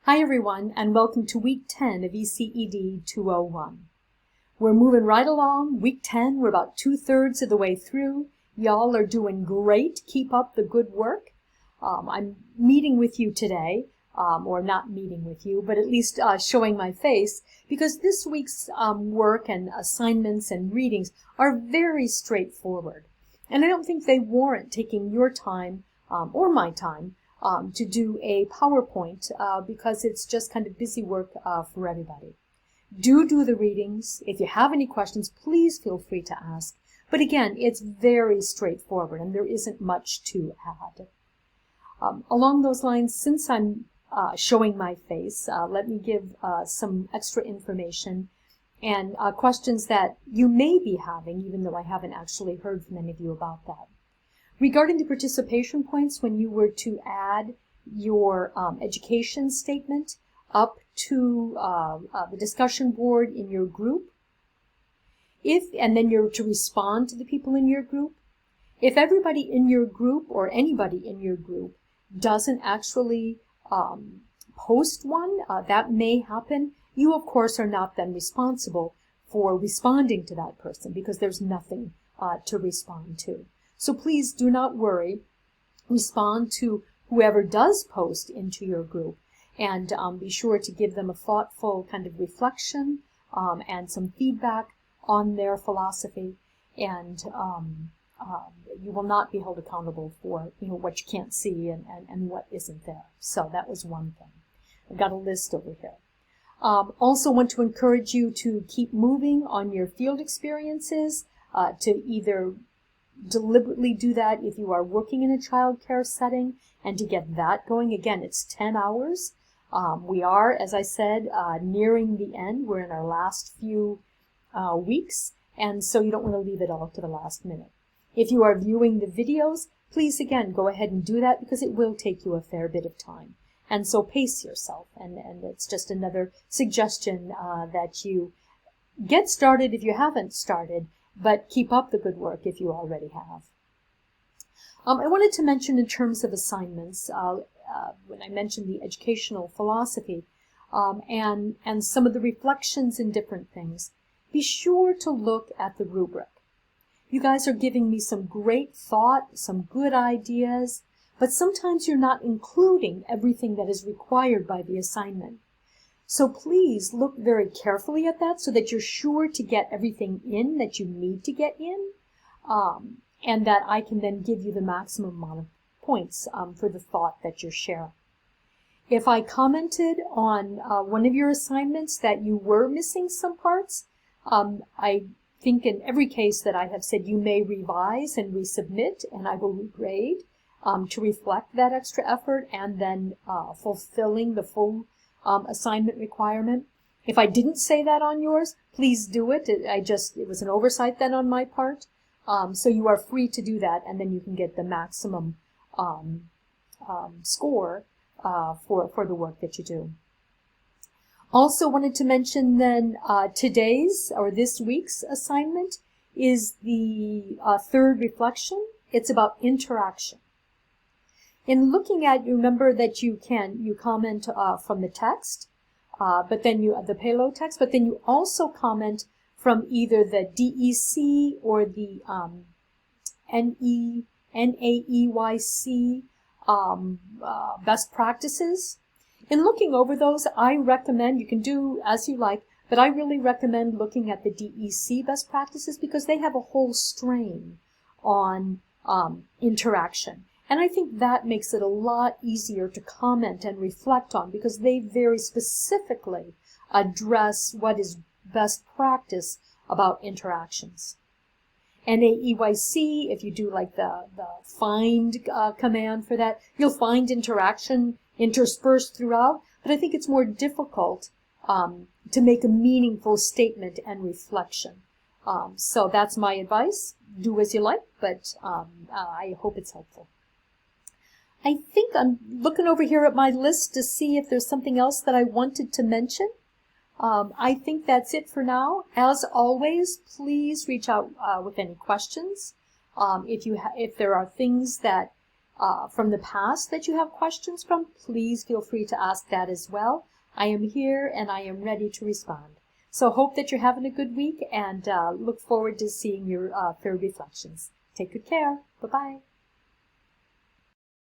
Hi everyone, and welcome to week 10 of ECED 201. We're moving right along. Week 10, we're about 2/3 of the way through. Y'all are doing great. Keep up the good work. I'm meeting with you today, or not meeting with you, but at least showing my face, because this week's work and assignments and readings are very straightforward. And I don't think they warrant taking your time or my time to do a PowerPoint because it's just kind of busy work for everybody. Do the readings. If you have any questions, please feel free to ask. But again, it's very straightforward and there isn't much to add. Along those lines, since I'm showing my face, let me give some extra information and questions that you may be having, even though I haven't actually heard from any of you about that. Regarding the participation points, when you were to add your education statement up to the discussion board in your group, and then you're to respond to the people in your group, if everybody in your group or anybody in your group doesn't actually post one, that may happen. You, of course, are not then responsible for responding to that person because there's nothing to respond to. So please do not worry. Respond to whoever does post into your group and be sure to give them a thoughtful kind of reflection and some feedback on their philosophy, and you will not be held accountable for what you can't see and what isn't there. So that was one thing. I've got a list over here. Also want to encourage you to keep moving on your field experiences, to either deliberately do that if you are working in a child care setting and to get that going. Again, it's 10 hours. We are, as I said, nearing the end. We're in our last few weeks, and so you don't want to leave it all to the last minute. If you are viewing the videos, please again go ahead and do that because it will take you a fair bit of time. And so pace yourself, and it's just another suggestion that you get started if you haven't started, but keep up the good work if you already have. I wanted to mention in terms of assignments, when I mentioned the educational philosophy and some of the reflections in different things, be sure to look at the rubric. You guys are giving me some great thought, some good ideas, but sometimes you're not including everything that is required by the assignment. So please look very carefully at that so that you're sure to get everything in that you need to get in, and that I can then give you the maximum amount of points for the thought that you're sharing. If I commented on one of your assignments that you were missing some parts, I think in every case that I have said you may revise and resubmit, and I will regrade to reflect that extra effort and then fulfilling the full assignment requirement. If I didn't say that on yours, please do it. It was an oversight then on my part. So you are free to do that, and then you can get the maximum score for the work that you do. Also wanted to mention then today's or this week's assignment is the third reflection. It's about interaction. In looking at, you remember that you comment from the text, but then the payload text, but then you also comment from either the DEC or the NAEYC best practices. In looking over those, I recommend, you can do as you like, but I really recommend looking at the DEC best practices because they have a whole strain on interaction. And I think that makes it a lot easier to comment and reflect on because they very specifically address what is best practice about interactions. NAEYC, if you do like the find command for that, you'll find interaction interspersed throughout, but I think it's more difficult to make a meaningful statement and reflection. So that's my advice. Do as you like, but I hope it's helpful. I think I'm looking over here at my list to see if there's something else that I wanted to mention. I think that's it for now. As always, please reach out with any questions. If there are things that from the past that you have questions from, please feel free to ask that as well. I am here and I am ready to respond. So hope that you're having a good week and look forward to seeing your third reflections. Take good care. Bye-bye.